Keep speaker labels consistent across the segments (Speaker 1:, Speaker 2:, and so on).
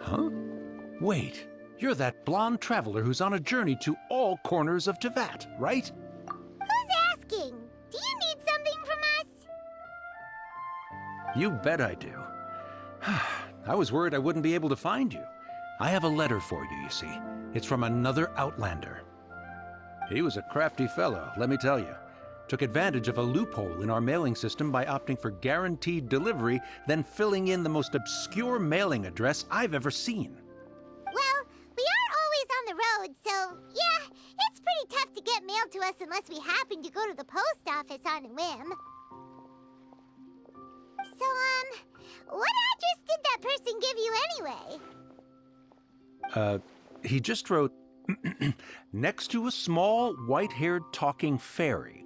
Speaker 1: Huh? Wait, you're that blonde traveler who's on a journey to all corners of Teyvat, right?
Speaker 2: Who's asking? Do you need something from us?
Speaker 1: You bet I do. I was worried I wouldn't be able to find you. I have a letter for you, you see. It's from another Outlander. He was a crafty fellow, let me tell you. Took advantage of a loophole in our mailing system by opting for guaranteed delivery, then filling in the most obscure mailing address I've ever seen.
Speaker 2: Well, we are always on the road, so yeah, it's pretty tough to get mail to us unless we happen to go to the post office on a whim. So, what address did that person give you anyway?
Speaker 1: He just wrote, next to a small, white-haired talking fairy.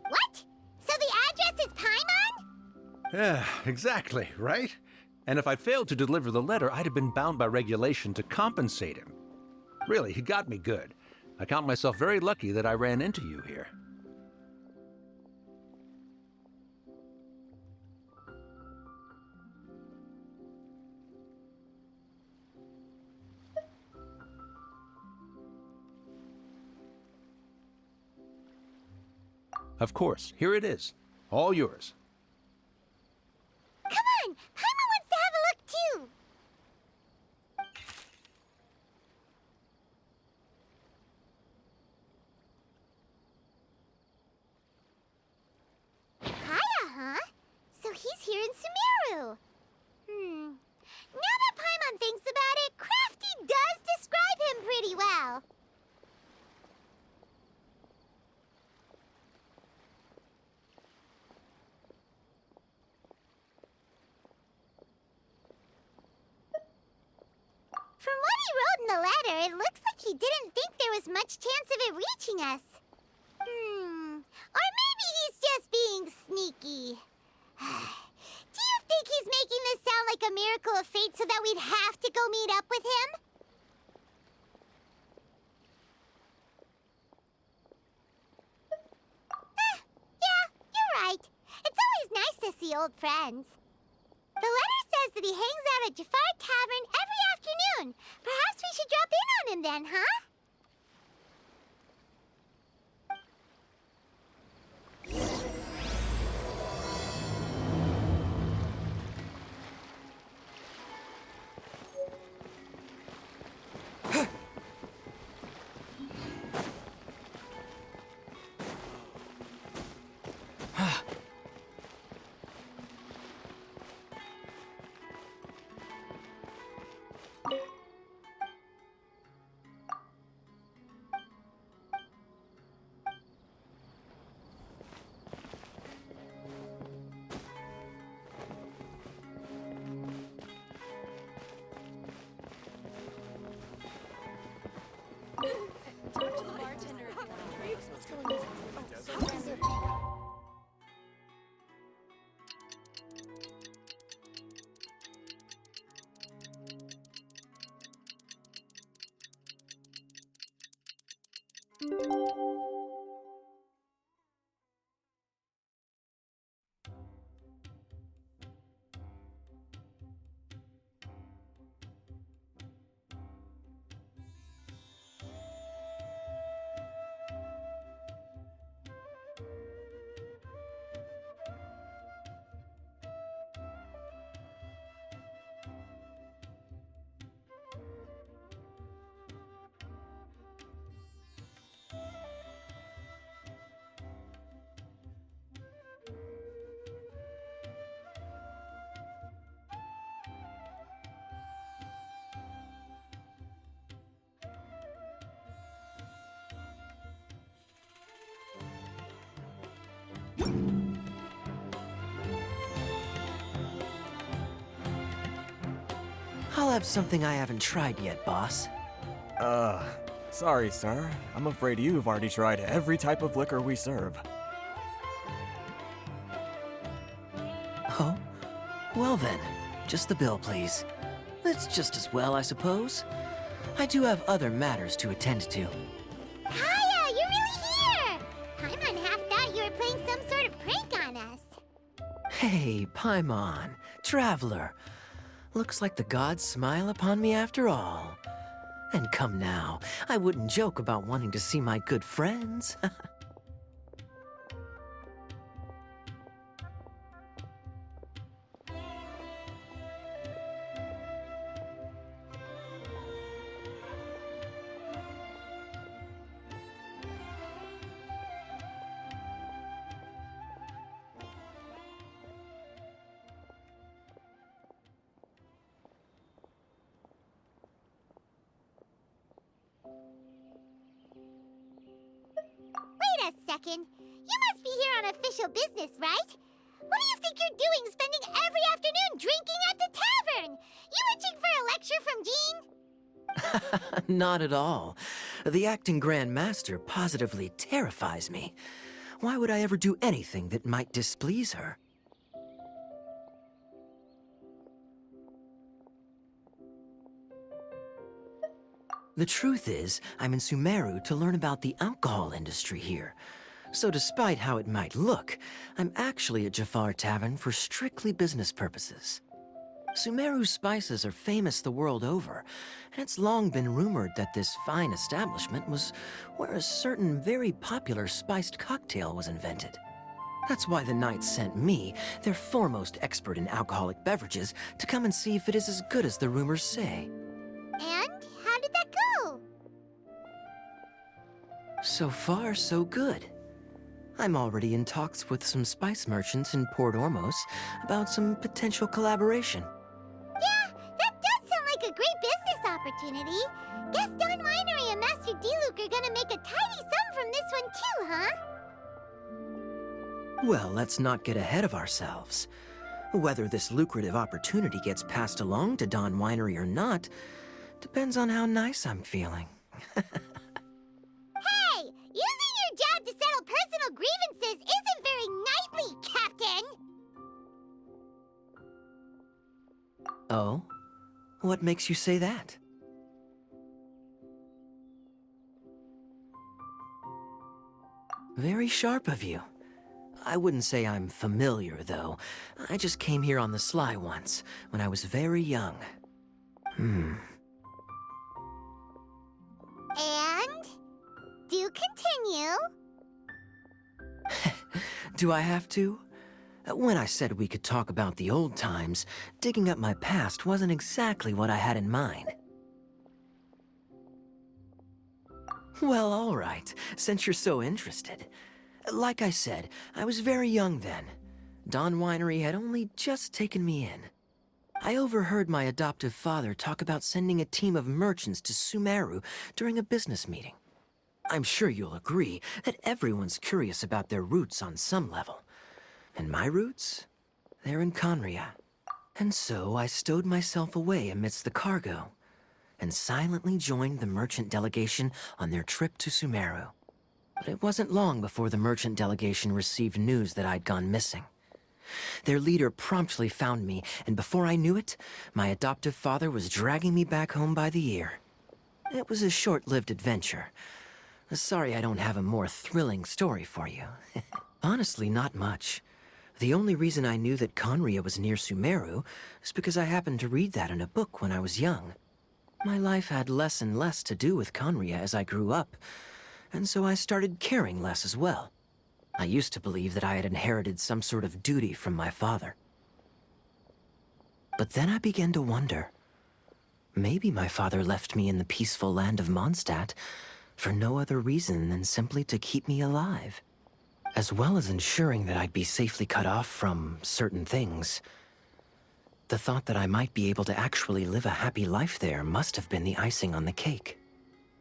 Speaker 2: What? So the address is Paimon?
Speaker 1: Yeah, exactly, right? And if I failed to deliver the letter, I'd have been bound by regulation to compensate him. Really, he got me good. I count myself very lucky that I ran into you here. Of course, here it is. All yours.
Speaker 2: Come on! Paimon wants to have a look too! Kaya, huh? So he's here in Sumeru. Now that Paimon thinks about it, Crafty does describe him pretty well. From what he wrote in the letter, it looks like he didn't think there was much chance of it reaching us. Or maybe he's just being sneaky. Do you think he's making this sound like a miracle of fate so that we'd have to go meet up with him? Yeah, you're right. It's always nice to see old friends. The letter says that he hangs out at Jafar Tavern every afternoon. Perhaps we should drop in on him then, huh?
Speaker 3: have something I haven't tried yet, boss.
Speaker 4: Sorry, sir. I'm afraid you've already tried every type of liquor we serve.
Speaker 3: Oh? Well then, just the bill, please. It's just as well, I suppose. I do have other matters to attend to.
Speaker 2: Kaya, you're really here! Paimon half thought you were playing some sort of prank on us.
Speaker 3: Hey, Paimon, traveler. Looks like the gods smile upon me after all. And come now, I wouldn't joke about wanting to see my good friends.
Speaker 2: Wait a second. You must be here on official business, right? What do you think you're doing spending every afternoon drinking at the tavern? You itching for a lecture from Jean?
Speaker 3: Not at all. The acting Grand Master positively terrifies me. Why would I ever do anything that might displease her? The truth is, I'm in Sumeru to learn about the alcohol industry here. So despite how it might look, I'm actually at Jafar Tavern for strictly business purposes. Sumeru's spices are famous the world over, and it's long been rumored that this fine establishment was where a certain very popular spiced cocktail was invented. That's why the Knights sent me, their foremost expert in alcoholic beverages, to come and see if it is as good as the rumors say.
Speaker 2: And how did that go?
Speaker 3: So far, so good. I'm already in talks with some spice merchants in Port Ormos about some potential collaboration.
Speaker 2: Yeah, that does sound like a great business opportunity. Guess Don Winery and Master D-Luke are gonna make a tidy sum from this one too, huh?
Speaker 3: Well, let's not get ahead of ourselves. Whether this lucrative opportunity gets passed along to Don Winery or not depends on how nice I'm feeling.
Speaker 2: Hey, using your job to settle personal grievances isn't very knightly, Captain!
Speaker 3: Oh? What makes you say that? Very sharp of you. I wouldn't say I'm familiar, though. I just came here on the sly once, when I was very young.
Speaker 2: And? Do continue.
Speaker 3: Do I have to? When I said we could talk about the old times, digging up my past wasn't exactly what I had in mind. Well, all right, since you're so interested. Like I said, I was very young then. Don Winery had only just taken me in. I overheard my adoptive father talk about sending a team of merchants to Sumeru during a business meeting. I'm sure you'll agree that everyone's curious about their roots on some level. And my roots? They're in Conria. And so I stowed myself away amidst the cargo and silently joined the merchant delegation on their trip to Sumeru. But it wasn't long before the merchant delegation received news that I'd gone missing. Their leader promptly found me, and before I knew it, my adoptive father was dragging me back home by the ear. It was a short-lived adventure. Sorry I don't have a more thrilling story for you. Honestly, not much. The only reason I knew that Conria was near Sumeru is because I happened to read that in a book when I was young. My life had less and less to do with Conria as I grew up, and so I started caring less as well. I used to believe that I had inherited some sort of duty from my father. But then I began to wonder. Maybe my father left me in the peaceful land of Mondstadt for no other reason than simply to keep me alive. As well as ensuring that I'd be safely cut off from certain things. The thought that I might be able to actually live a happy life there must have been the icing on the cake.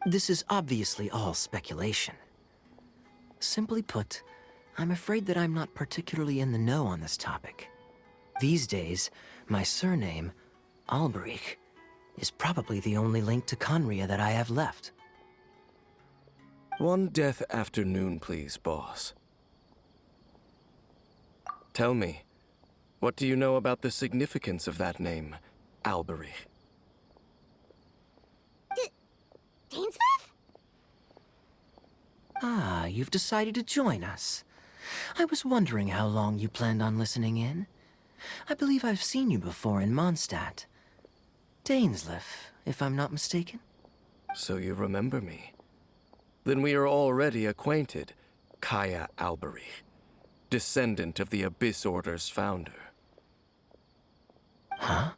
Speaker 3: This is obviously all speculation. Simply put, I'm afraid that I'm not particularly in the know on this topic. These days, my surname, Alberich, is probably the only link to Conria that I have left.
Speaker 5: One death afternoon, please, boss. Tell me, what do you know about the significance of that name, Alberich?
Speaker 2: Dainsleif?
Speaker 3: Ah, you've decided to join us. I was wondering how long you planned on listening in. I believe I've seen you before in Mondstadt. Dainsleif, if I'm not mistaken.
Speaker 5: So you remember me. Then we are already acquainted, Kaya Alberich, descendant of the Abyss Order's founder.
Speaker 3: Huh?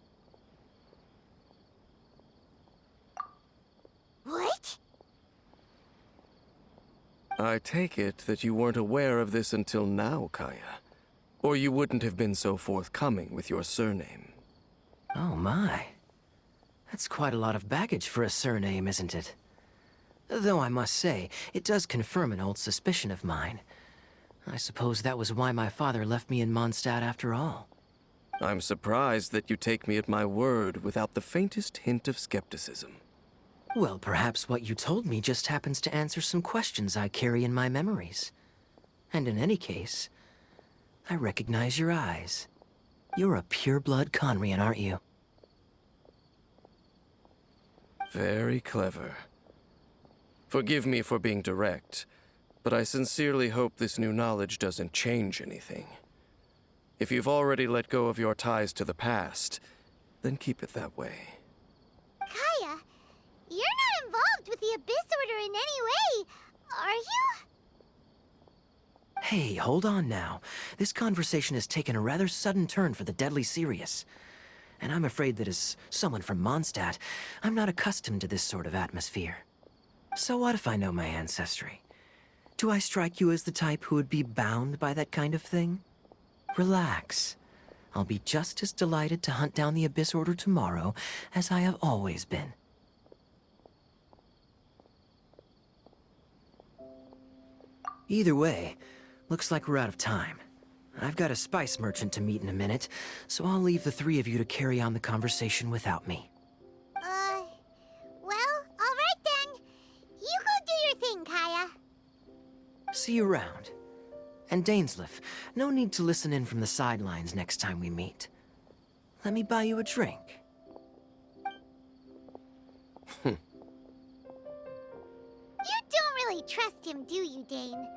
Speaker 2: What?
Speaker 5: I take it that you weren't aware of this until now, Kaya. Or you wouldn't have been so forthcoming with your surname.
Speaker 3: Oh my. That's quite a lot of baggage for a surname, isn't it? Though I must say, it does confirm an old suspicion of mine. I suppose that was why my father left me in Mondstadt after all.
Speaker 5: I'm surprised that you take me at my word without the faintest hint of skepticism.
Speaker 3: Well, perhaps what you told me just happens to answer some questions I carry in my memories. And in any case, I recognize your eyes. You're a pure-blood Conrian, aren't you?
Speaker 5: Very clever. Forgive me for being direct, but I sincerely hope this new knowledge doesn't change anything. If you've already let go of your ties to the past, then keep it that way.
Speaker 2: Kaya, you're not involved with the Abyss Order in any way, are you?
Speaker 3: Hey, hold on now. This conversation has taken a rather sudden turn for the deadly serious. And I'm afraid that as someone from Mondstadt, I'm not accustomed to this sort of atmosphere. So what if I know my ancestry? Do I strike you as the type who would be bound by that kind of thing? Relax. I'll be just as delighted to hunt down the Abyss Order tomorrow as I have always been. Either way, looks like we're out of time. I've got a spice merchant to meet in a minute, so I'll leave the three of you to carry on the conversation without me.
Speaker 2: Well, alright then. You go do your thing, Kaya.
Speaker 3: See you around. And Dainsleif, no need to listen in from the sidelines next time we meet. Let me buy you a drink.
Speaker 2: You don't really trust him, do you, Dane?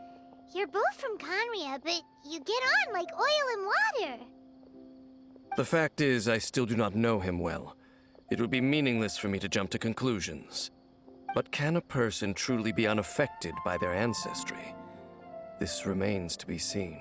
Speaker 2: You're both from Conria, but you get on like oil and water.
Speaker 5: The fact is, I still do not know him well. It would be meaningless for me to jump to conclusions. But can a person truly be unaffected by their ancestry? This remains to be seen.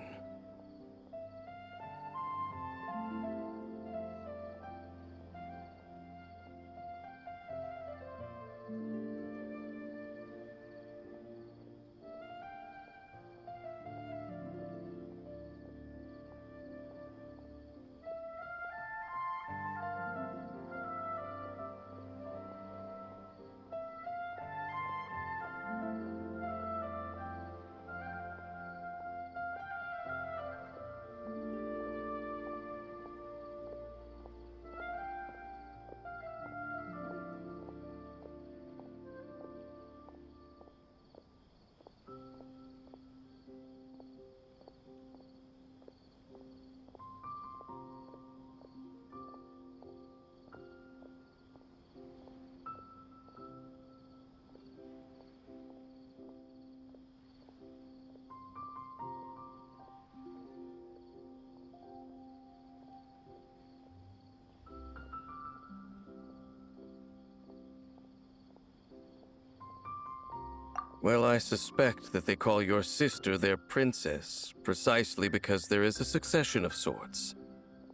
Speaker 5: Well, I suspect that they call your sister their princess, precisely because there is a succession of sorts.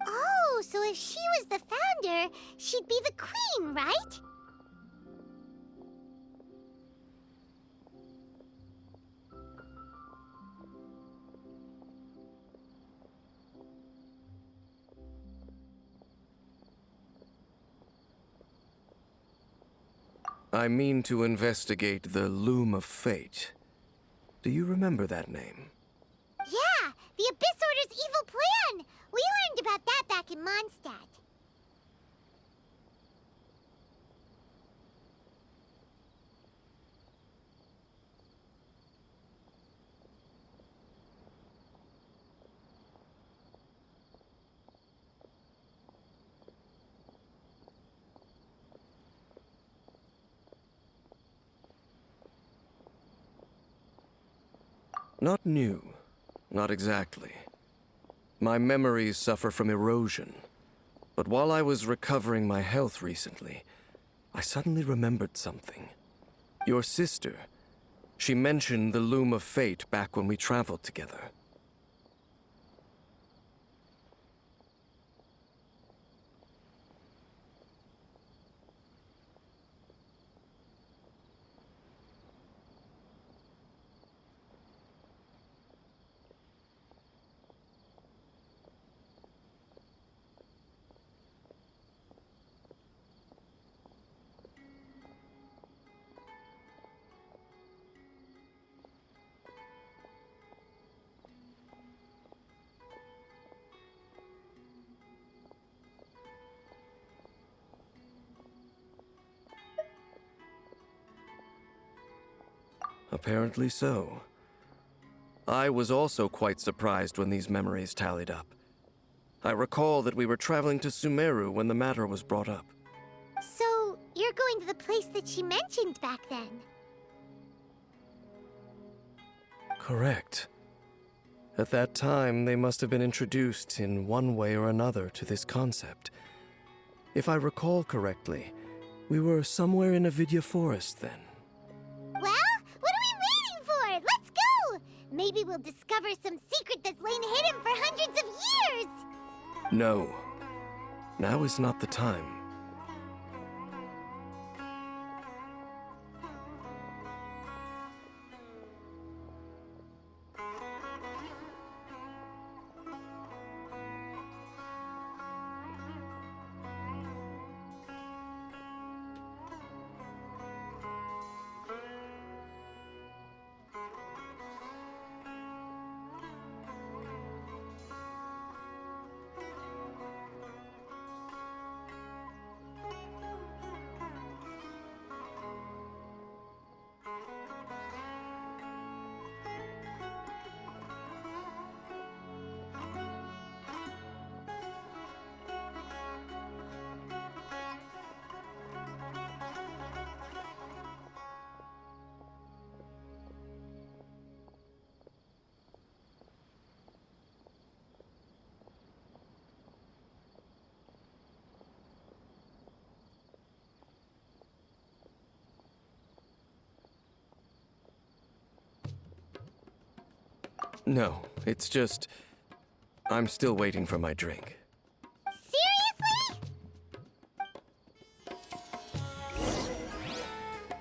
Speaker 2: Oh, so if she was the founder, she'd be the queen, right?
Speaker 5: I mean to investigate the Loom of Fate. Do you remember that name?
Speaker 2: Yeah, the Abyss Order's evil plan! We learned about that back in Mondstadt.
Speaker 5: Not new. Not exactly. My memories suffer from erosion. But while I was recovering my health recently, I suddenly remembered something. Your sister. She mentioned the Loom of Fate back when we traveled together. Apparently so. I was also quite surprised when these memories tallied up. I recall that we were traveling to Sumeru when the matter was brought up.
Speaker 2: So, you're going to the place that she mentioned back then?
Speaker 5: Correct. At that time, they must have been introduced in one way or another to this concept. If I recall correctly, we were somewhere in Avidya Forest then.
Speaker 2: Well, what are we waiting for? Let's go! Maybe we'll discover some secret that's lain hidden for hundreds of years!
Speaker 5: No. Now is not the time. No, it's just... I'm still waiting for my drink.
Speaker 2: Seriously?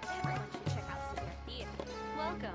Speaker 6: Everyone should check out Super Theater. Welcome.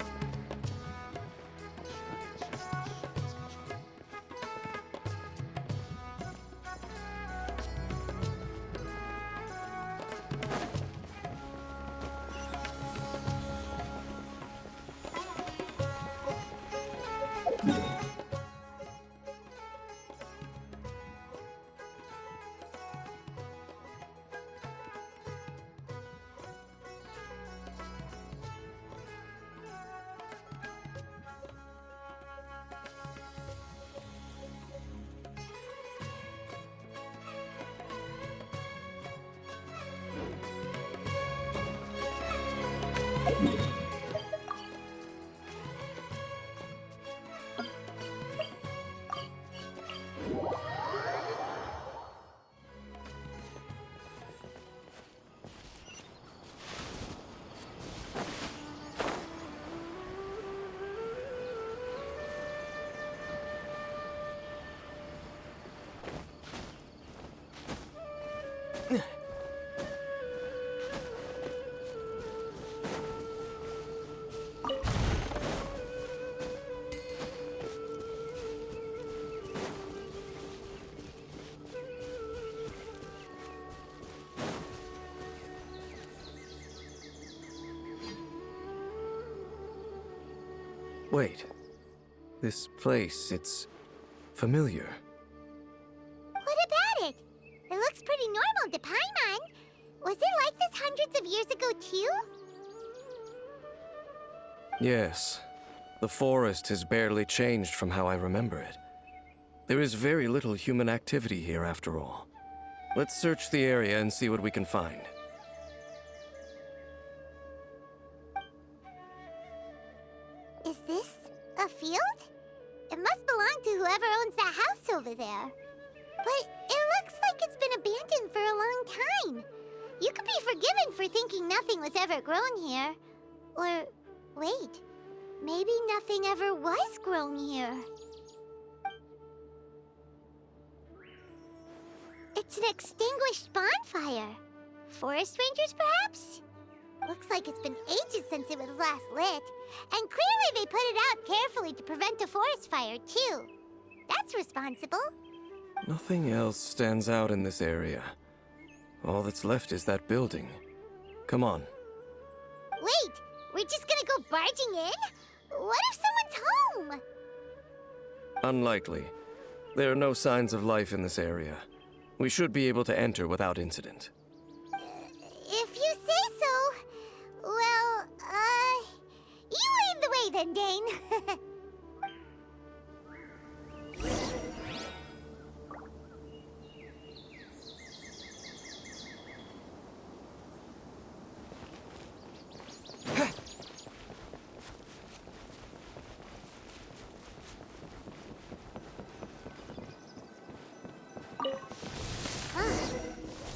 Speaker 5: Wait. This place, it's familiar.
Speaker 2: What about it? It looks pretty normal to Paimon. Was it like this hundreds of years ago, too?
Speaker 5: Yes. The forest has barely changed from how I remember it. There is very little human activity here after all. Let's search the area and see what we can find.
Speaker 2: Is this a over there. But it looks like it's been abandoned for a long time. You could be forgiven for thinking nothing was ever grown here. Or, wait, maybe nothing ever was grown here. It's an extinguished bonfire. Forest rangers, perhaps? Looks like it's been ages since it was last lit. And clearly they put it out carefully to prevent a forest fire, too. That's responsible.
Speaker 5: Nothing else stands out in this area. All that's left is that building. Come on.
Speaker 2: Wait, we're just gonna go barging in? What if someone's home?
Speaker 5: Unlikely. There are no signs of life in this area. We should be able to enter without incident.
Speaker 2: If you say so. Well, you lead the way then, Dane.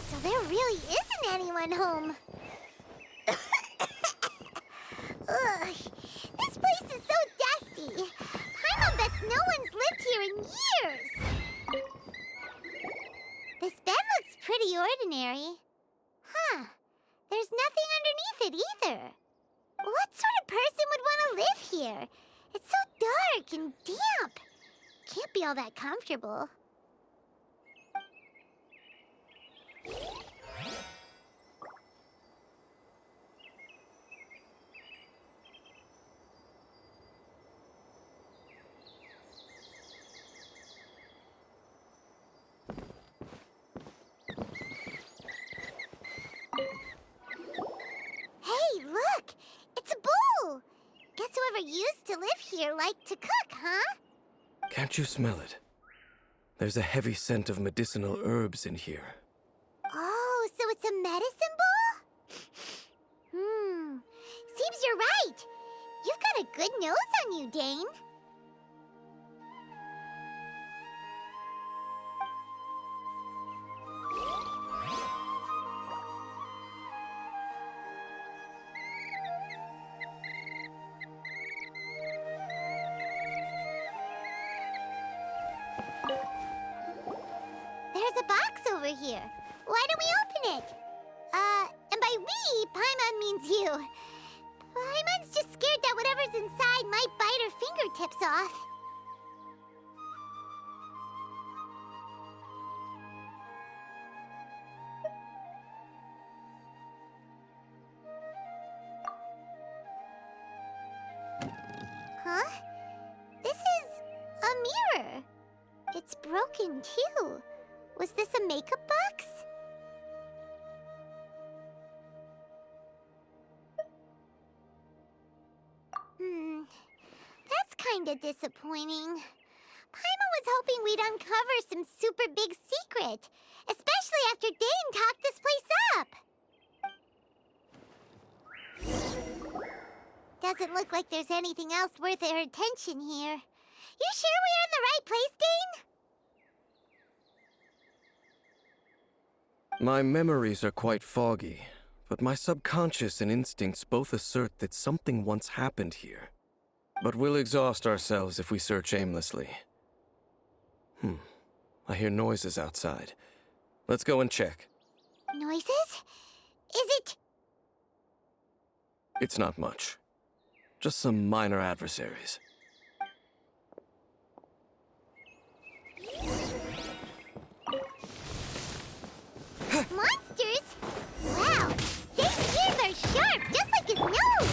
Speaker 2: So there really isn't anyone home. Ugh, this place is so dusty. Paimon bets no one's lived here in years. This bed looks pretty ordinary. Huh, there's nothing underneath it either. What sort of person would want to live here? It's so dark and damp. Can't be all that comfortable. Hey, look! It's a bull! Guess whoever used to live here liked to cook, huh?
Speaker 5: Can't you smell it? There's a heavy scent of medicinal herbs in here.
Speaker 2: Oh, so it's a medicine bull? Seems you're right. You've got a good nose on you, Dane. There's a box over here. Why don't we open it? And by we, Paimon means you. Paimon's just scared that whatever's inside might bite her fingertips off. Huh? This is a mirror. It's broken, too. Was this a makeup box? That's kinda disappointing. Paimon was hoping we'd uncover some super big secret, especially after Dane talked this place up. Doesn't look like there's anything else worth our attention here. You sure we're in the right place, Dane?
Speaker 5: My memories are quite foggy, but my subconscious and instincts both assert that something once happened here. But we'll exhaust ourselves if we search aimlessly. I hear noises outside. Let's go and check.
Speaker 2: Noises? Is it...
Speaker 5: It's not much. Just some minor adversaries.
Speaker 2: monsters? Wow, Dane's ears are sharp, just like his nose.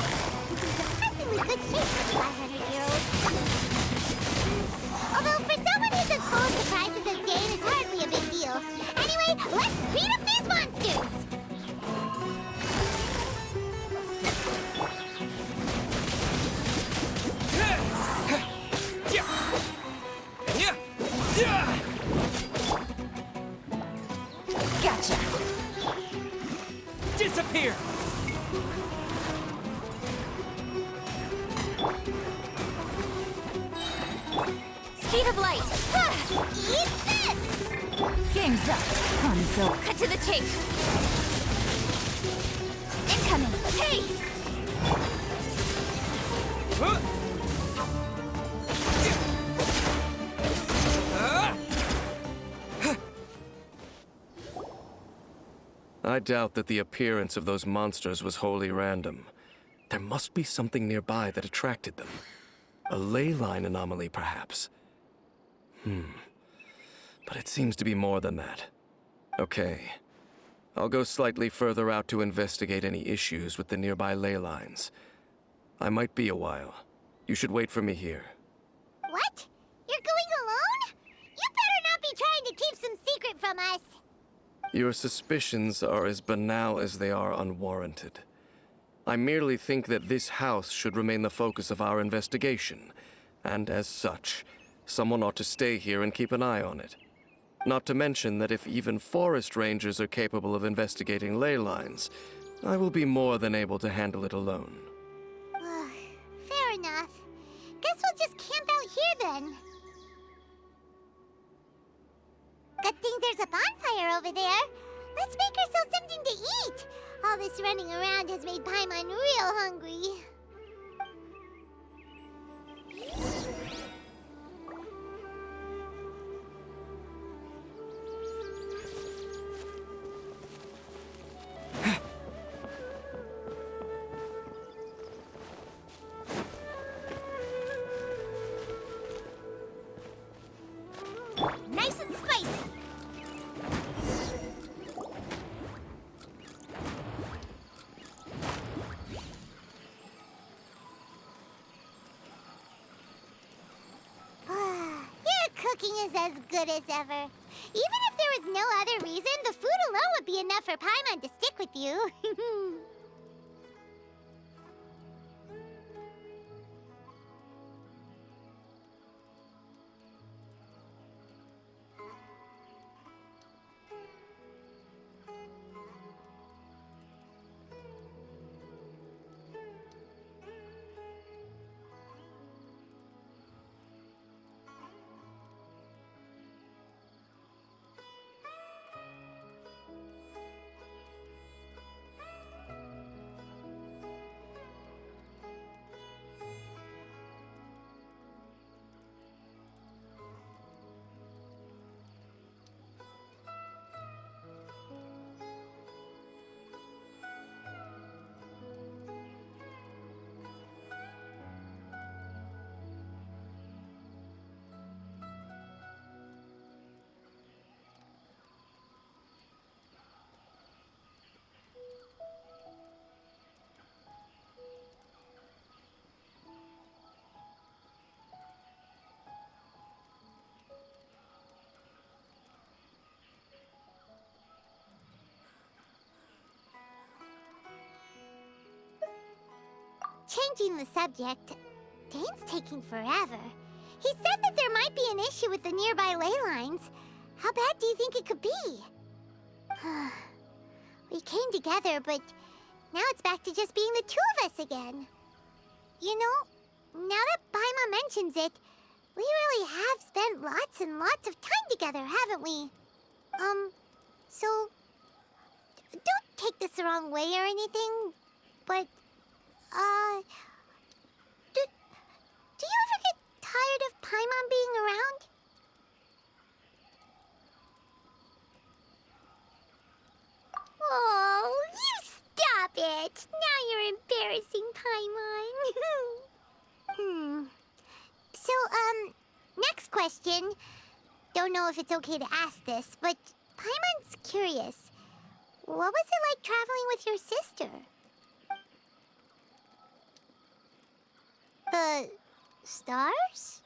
Speaker 2: He's in surprisingly good shape for 500-year-old. Although for someone who's as full of surprises as Dane, it's hardly a big deal. Anyway, let's beat up these monsters!
Speaker 7: Gotcha!
Speaker 8: Disappear!
Speaker 7: Speed of light!
Speaker 2: Easy!
Speaker 7: Time's up. Fun's over.
Speaker 6: Cut to the chase. Incoming. Hey!
Speaker 5: I doubt that the appearance of those monsters was wholly random. There must be something nearby that attracted them. A ley line anomaly, perhaps. But it seems to be more than that. Okay. I'll go slightly further out to investigate any issues with the nearby ley lines. I might be a while. You should wait for me here.
Speaker 2: What? You're going alone? You better not be trying to keep some secret from us.
Speaker 5: Your suspicions are as banal as they are unwarranted. I merely think that this house should remain the focus of our investigation, and as such, someone ought to stay here and keep an eye on it. Not to mention that if even forest rangers are capable of investigating ley lines, I will be more than able to handle it alone.
Speaker 2: Fair enough. Guess we'll just camp out here then. Good thing there's a bonfire over there. Let's make ourselves something to eat. All this running around has made Paimon real hungry.
Speaker 6: Nice and spicy.
Speaker 2: Your cooking is as good as ever. Even if there was no other reason, the food alone would be enough for Paimon to stick with you. Changing the subject, Dane's taking forever. He said that there might be an issue with the nearby ley lines. How bad do you think it could be? We came together, but now it's back to just being the two of us again. You know, now that Paimon mentions it, we really have spent lots and lots of time together, haven't we? So, don't take this the wrong way or anything, but do you ever get tired of Paimon being around? Oh, you stop it! Now you're embarrassing Paimon. So, next question. Don't know if it's okay to ask this, but Paimon's curious. What was it like traveling with your sister? The stars?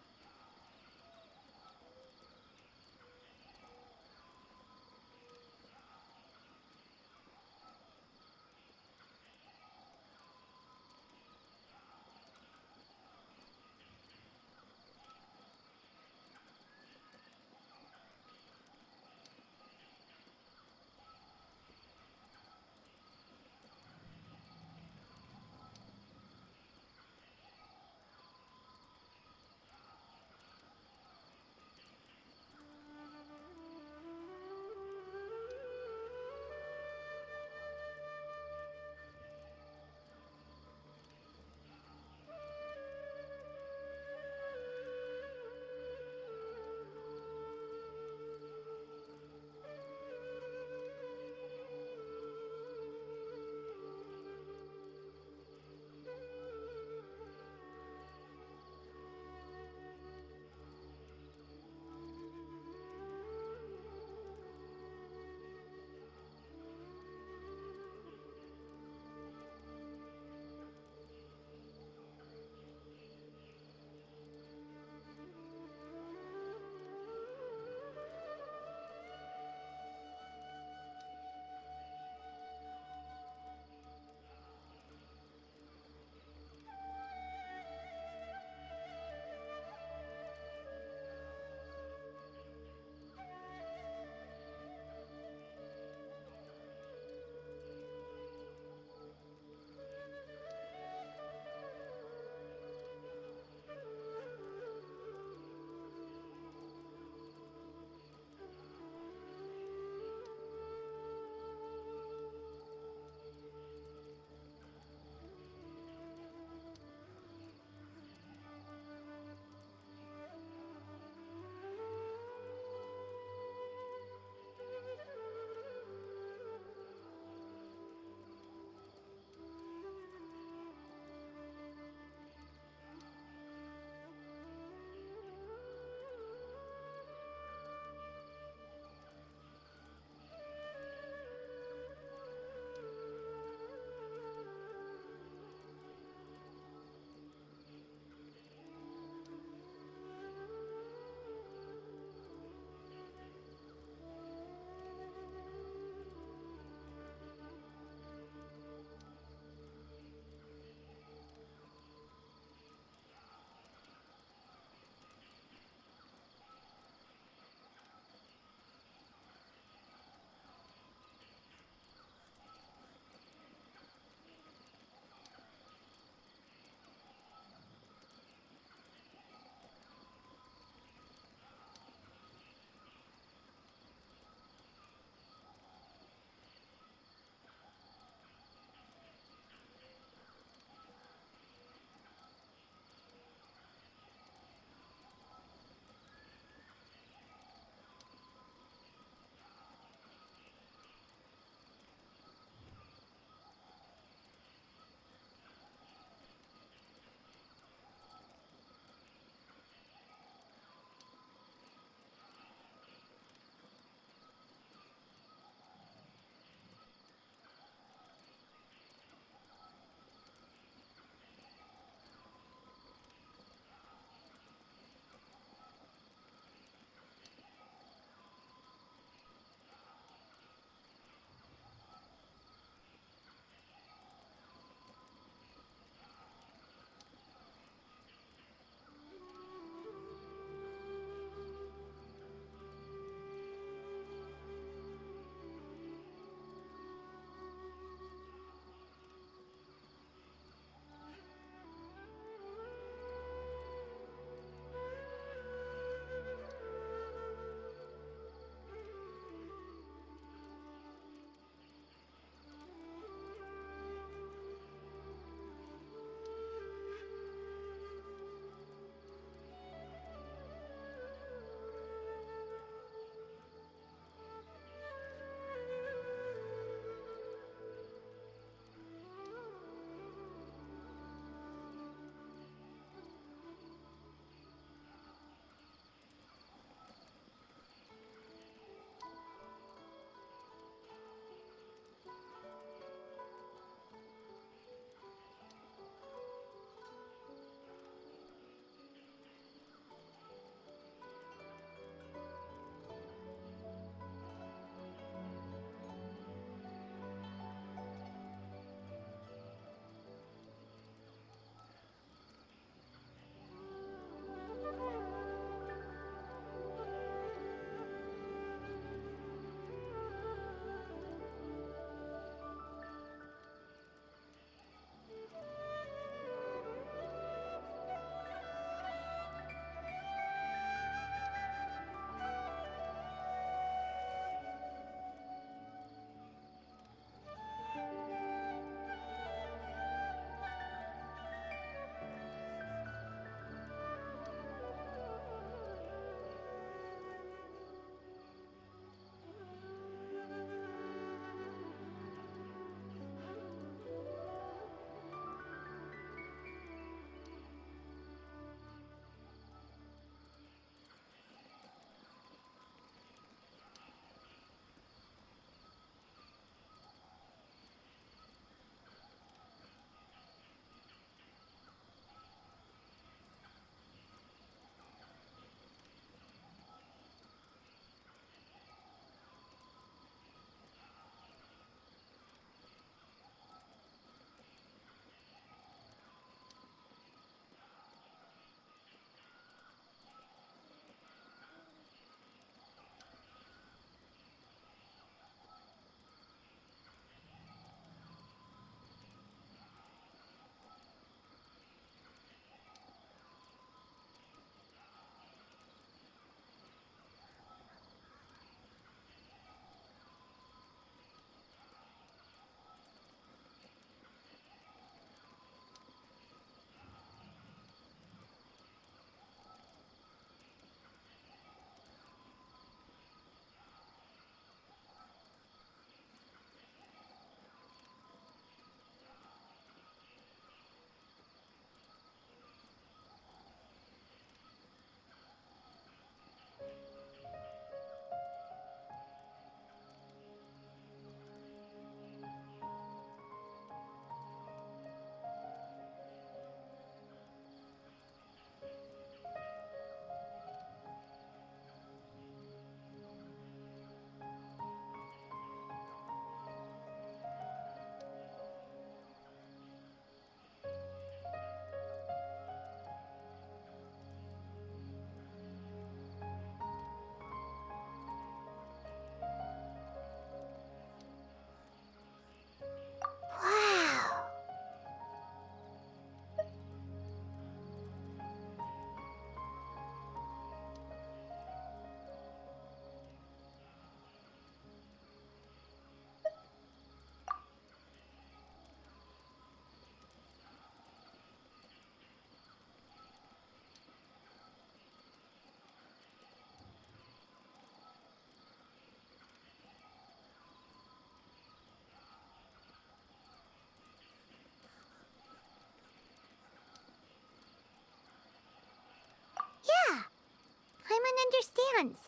Speaker 2: Paimon understands.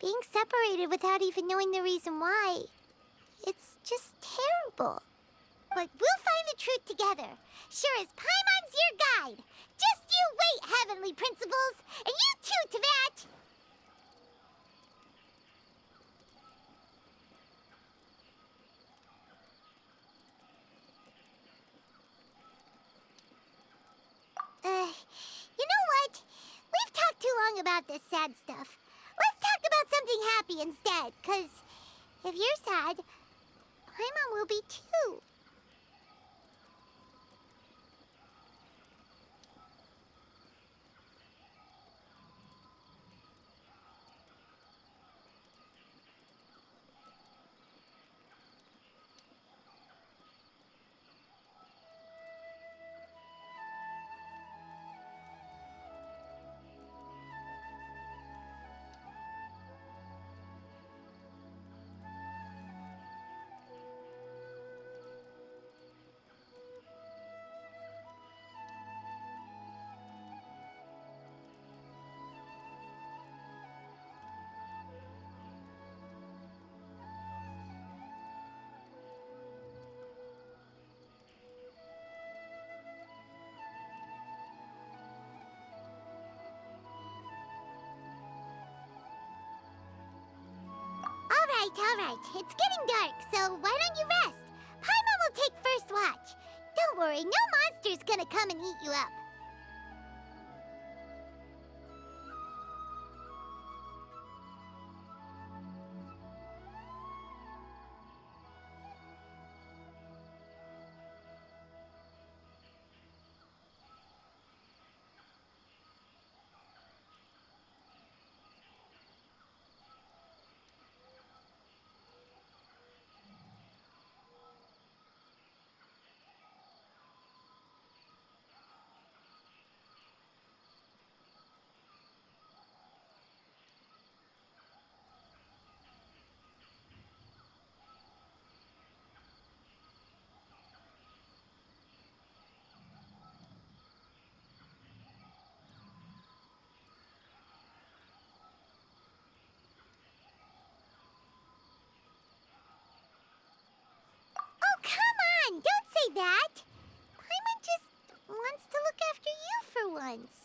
Speaker 2: Being separated without even knowing the reason why, it's just terrible. But we'll find the truth together. Sure as Paimon's your guide. Just you wait, Heavenly Principles! And you too, Teyvat! You know what? We've talked too long about this sad stuff. Let's talk about something happy instead, 'cause if you're sad, Paimon will be too. All right. It's getting dark, so why don't you rest? Paimon will take first watch. Don't worry, no monster's gonna come and eat you up. Oh, come on! Don't say that! Paimon just wants to look after you for once.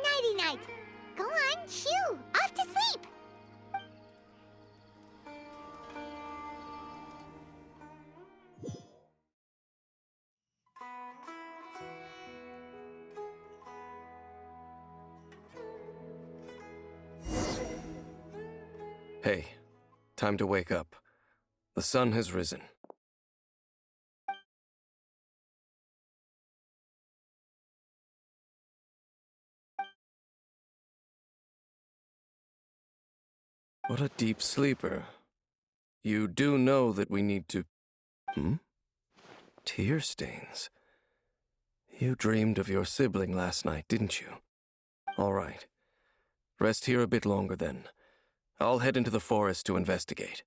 Speaker 2: Nighty-night. Go on, chew. Off to sleep.
Speaker 5: Hey, time to wake up. The sun has risen. What a deep sleeper. You do know that we need to... Tear stains. You dreamed of your sibling last night, didn't you? All right. Rest here a bit longer then. I'll head into the forest to investigate.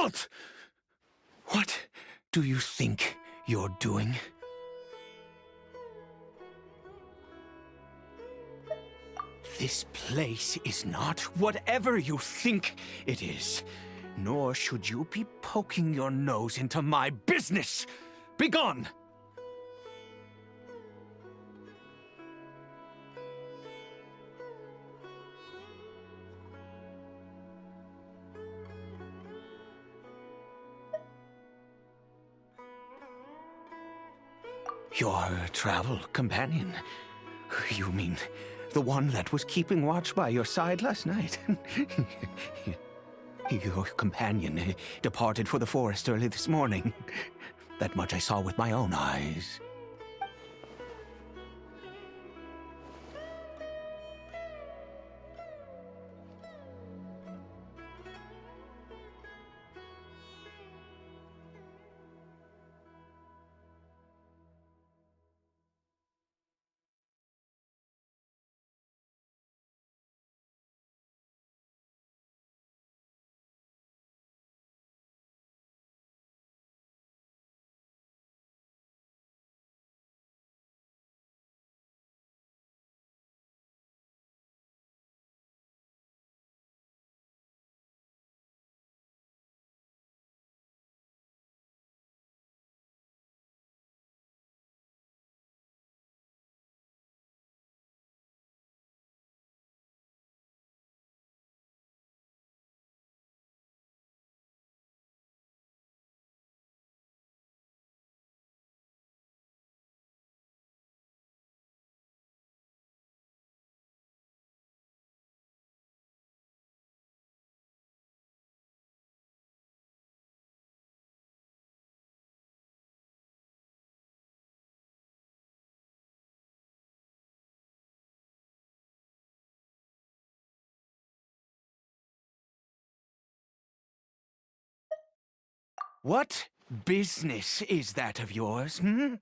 Speaker 1: Halt! What do you think you're doing? This place is not whatever you think it is. Nor should you be poking your nose into my business. Begone! Your travel companion? You mean the one that was keeping watch by your side last night? Your companion departed for the forest early this morning. That much I saw with my own eyes. What business is that of yours, hmm?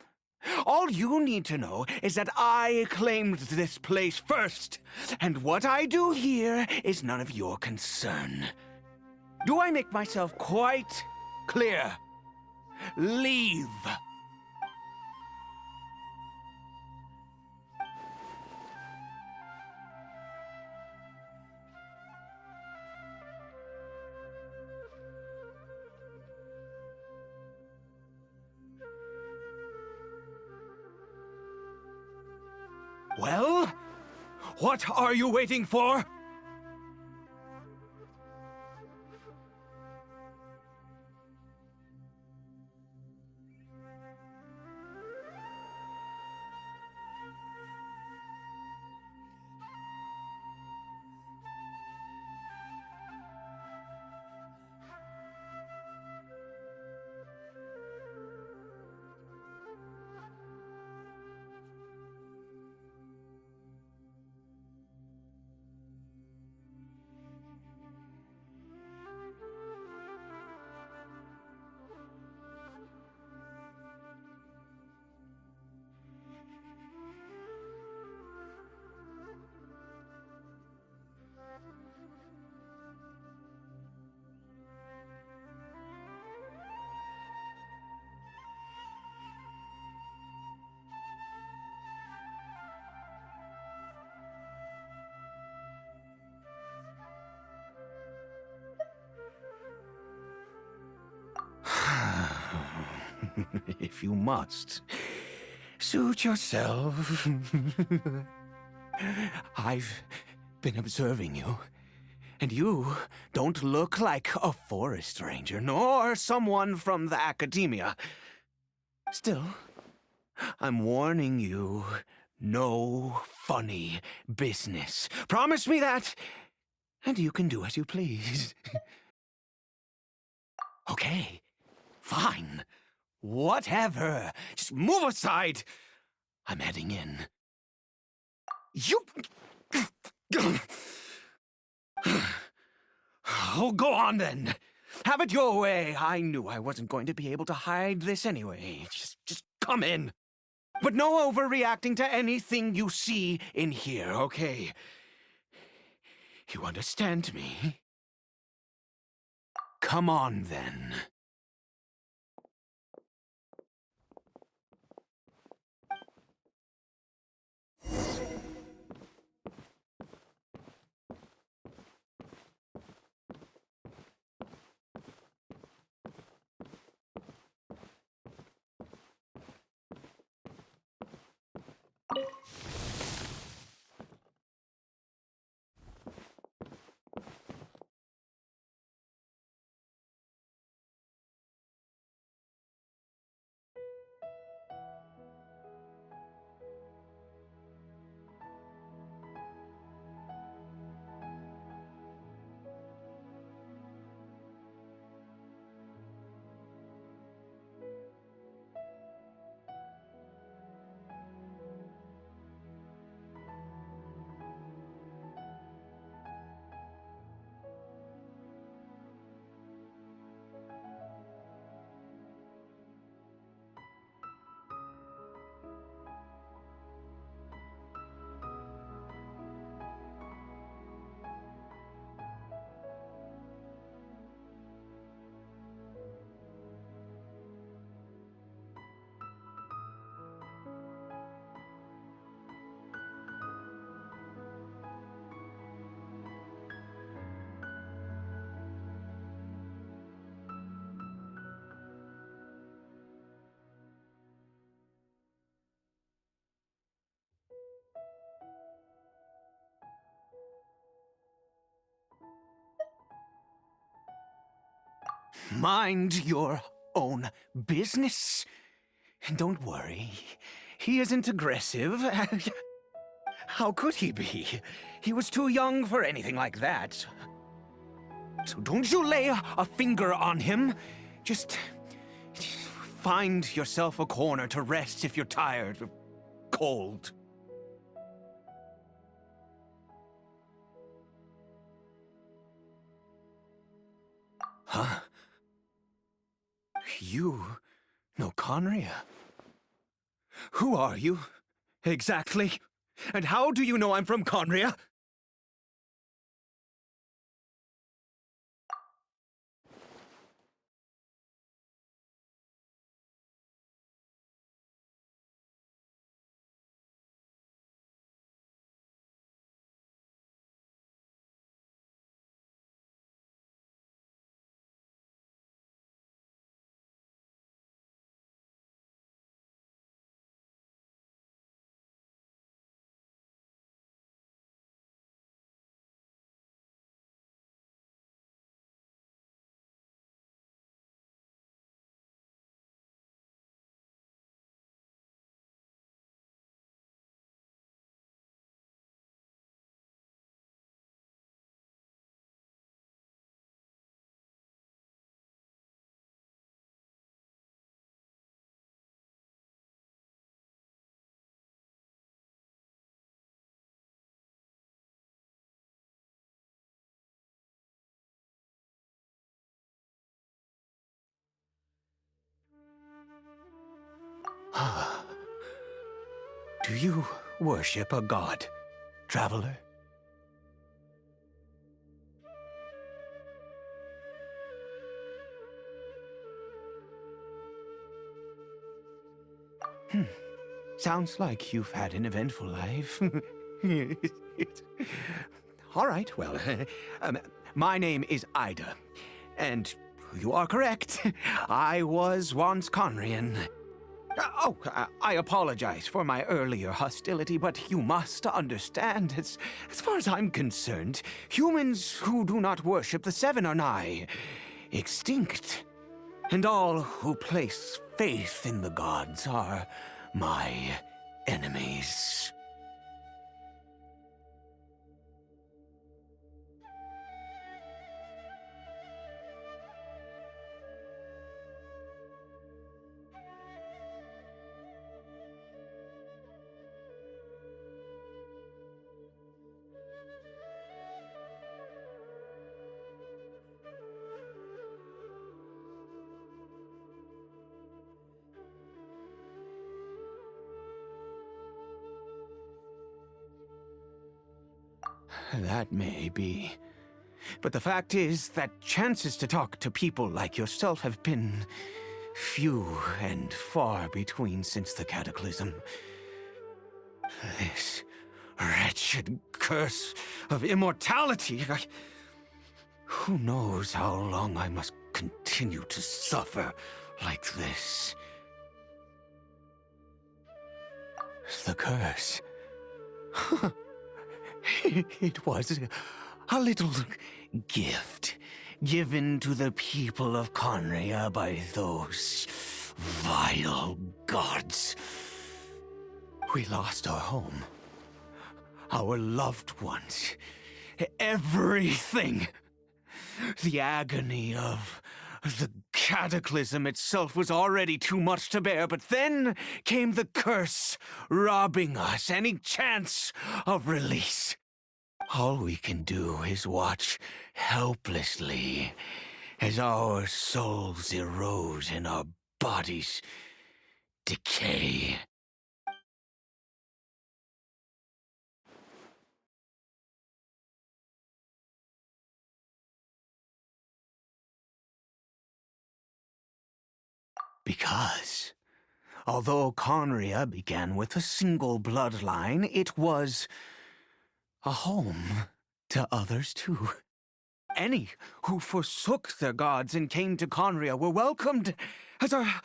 Speaker 1: All you need to know is that I claimed this place first, and what I do here is none of your concern. Do I make myself quite clear? Leave. Well, what are you waiting for? If you must, suit yourself. I've been observing you, and you don't look like a forest ranger, nor someone from the academia. Still, I'm warning you, no funny business. Promise me that, and you can do as you please. Okay, fine. Whatever. Just move aside. I'm heading in. You... Oh, go on then. Have it your way. I knew I wasn't going to be able to hide this anyway. Just come in. But no overreacting to anything you see in here, okay? You understand me?
Speaker 8: Come on, then. Mind your own business. Don't worry. He isn't aggressive. How could he be? He was too young for anything like that. So don't you lay a finger on him. Just find yourself a corner to rest if you're tired or cold. Huh? You know Conria? Who are you, exactly? And how do you know I'm from Conria? Do you worship a god, traveler? Sounds like you've had an eventful life. All right, well, my name is Ida, and you are correct. I was once Conrian. I apologize for my earlier hostility, but you must understand, as far as I'm concerned, humans who do not worship the Seven are nigh extinct. And all who place faith in the gods are my enemies. That may be. But the fact is that chances to talk to people like yourself have been few and far between since the cataclysm. This wretched curse of immortality. Who knows how long I must continue to suffer like this? The curse. It was a little gift given to the people of Conria by those vile gods. We lost our home, our loved ones, everything. The agony of the cataclysm itself was already too much to bear, but then came the curse, robbing us any chance of release. All we can do is watch helplessly as our souls erode and our bodies decay. Because, although Conria began with a single bloodline, it was a home to others too. Any who forsook their gods and came to Conria were welcomed as our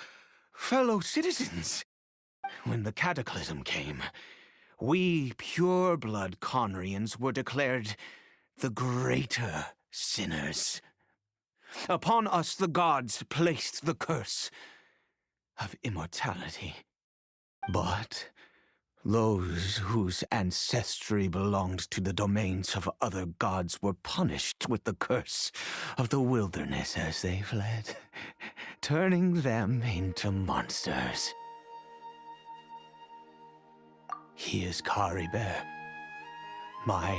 Speaker 8: fellow citizens. When the cataclysm came, we pure-blood Conrians were declared the greater sinners. Upon us the gods placed the curse of immortality. But those whose ancestry belonged to the domains of other gods were punished with the curse of the wilderness as they fled, turning them into monsters. He is Kari Bear, my